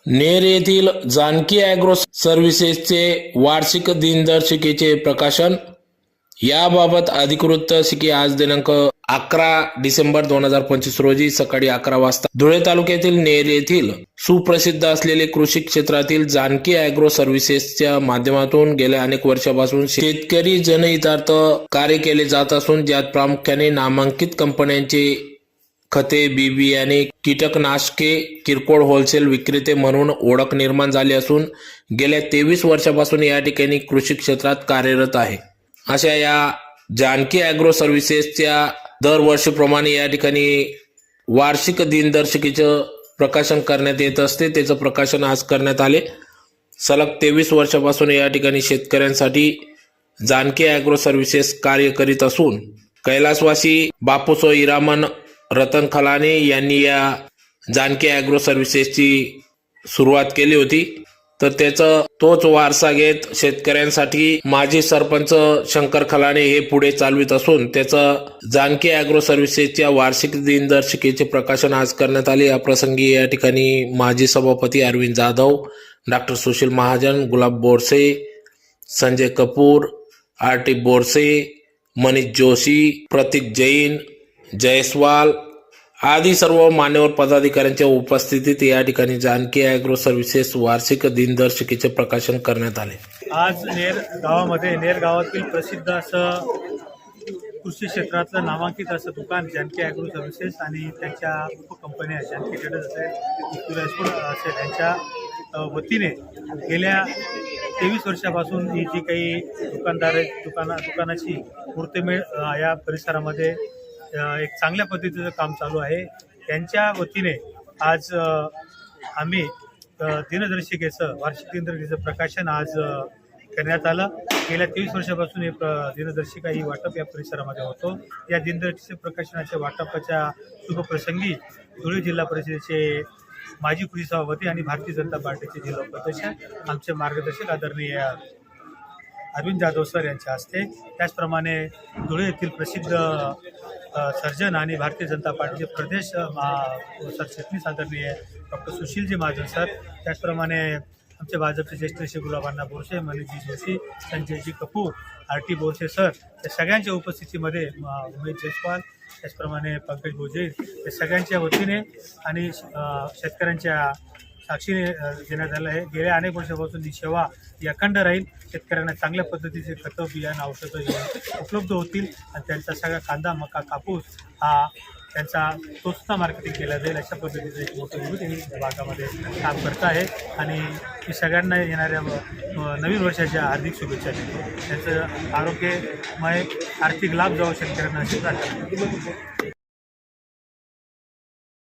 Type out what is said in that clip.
नेर येथील जानकी ॲग्रो सर्व्हिसेसचे वार्षिक दिनदर्शिकेचे प्रकाशन याबाबत अधिकृत शिकी आज दिनांक 11 डिसेंबर 2025 रोजी सकाळी 11 वाजता धुळे तालुक्यातील नेर येथील सुप्रसिद्ध असलेले कृषी क्षेत्रातील जानकी ॲग्रो सर्व्हिसेसच्या माध्यमातून गेल्या अनेक वर्षापासून शेतकरी जनहितार्थ कार्य केले जात असून ज्यात प्रामुख्याने नामांकित कंपन्यांचे खते, बी बियाणे, कीटकनाशके किरकोळ होलसेल विक्रेते म्हणून ओळख निर्माण झाली असून गेल्या 23 वर्षापासून या ठिकाणी कृषी क्षेत्रात कार्यरत आहे। अशा या जानकी ॲग्रो सर्व्हिसेसच्या दरवर्षीप्रमाणे या ठिकाणी वार्षिक दिनदर्शिकेचं प्रकाशन करण्यात येत असते। त्याचं प्रकाशन आज करण्यात आले। सलग 23 वर्षापासून या ठिकाणी शेतकऱ्यांसाठी जानकी ॲग्रो सर्व्हिसेस कार्य करीत असून कैलासवासी बापूसो इरामन रतन खलाने यांनी या जानकी ॲग्रो सर्व्हिसेसची सुरुवात केली होती। तर त्याचा तोच वारसा घेत शेतकऱ्यांसाठी माजी सरपंच शंकर खलाने हे पुढे चालवित असून त्याचं जानकी ॲग्रो सर्व्हिसेसच्या वार्षिक दिनदर्शिकेचे प्रकाशन आज करण्यात आले। या प्रसंगी या ठिकाणी माजी सभापती अरविंद जाधव, डॉक्टर सुशील महाजन, गुलाब बोरसे, संजय कपूर, आर.टी. बोरसे, मनीष जोशी, प्रतीक जैन, जयस्वाल आदी सर्व मान्यवर पदाधिकाऱ्यांच्या उपस्थितीत या ठिकाणी जानकी ॲग्रो सर्व्हिसेस वार्षिक दिनदर्शिकेचे प्रकाशन करण्यात आले। आज नेर गावातील प्रसिद्ध असं कृषी क्षेत्रातलं नामांकित असं दुकान जानकी ॲग्रो सर्व्हिसेस आणि त्यांच्या उपकंपन्या जानकी ट्रेडर्स असेल यांच्या वतीने गेल्या 23 वर्षापासून ही जी काही दुकानदार आहेत दुकानाची मुहूर्तमेढ या परिसरामध्ये एक चांगल्या पद्धतीचं काम चालू आहे। त्यांच्या वतीने आज आम्ही दिनदर्शिकेचं वार्षिक दिनदर्शिकेचं प्रकाशन आज करण्यात आलं। गेल्या 23 वर्षापासून हे दिनदर्शिका ही वाटप या परिसरामध्ये होतो। या दिनदर्शिका प्रकाशनाच्या वाटपाच्या शुभप्रसंगी धुळे जिल्हा परिषदेचे माजी कृषी सभापती आणि भारतीय जनता पार्टीचे जिल्हा उपाध्यक्ष आमचे मार्गदर्शक आदरणीय अरविंद जाधव सर यांच्या हस्ते, त्याचप्रमाणे धुळे येथील प्रसिद्ध सर्जन आणि भारतीय जनता पार्टीचे प्रदेश सरचिटणीस आदरणीय डॉक्टर सुशीलजी महाजन सर, त्याचप्रमाणे आमचे भाजपचे ज्येष्ठ श्री गुलाबांना बोरसे, मनीषजी जोशी, संजयजी कपूर, आर.टी. बोरसे सर या सगळ्यांच्या उपस्थितीमध्ये उमेश जयस्वाल, त्याचप्रमाणे पंकज भोजे या सगळ्यांच्या वतीने आणि शेतकऱ्यांच्या साक्षीने देण्यात आलं आहे। गेल्या अनेक वर्षापासून ही सेवा ही अखंड राहील। शेतकऱ्यांना चांगल्या पद्धतीचे खतं, बियाणं, औषधं उपलब्ध होतील आणि त्यांचा सगळा कांदा, मका, कापूस हा त्यांचा स्वस्त मार्केटिंग केला जाईल अशा पद्धतीचं एक मोठं विविध या भागामध्ये काम करत आहे आणि मी सगळ्यांना येणाऱ्या नवीन वर्षाच्या हार्दिक शुभेच्छा देतो। त्यांचं आरोग्यमय आर्थिक लाभ जावं शेतकऱ्यांना अशी प्रार्थना करतो।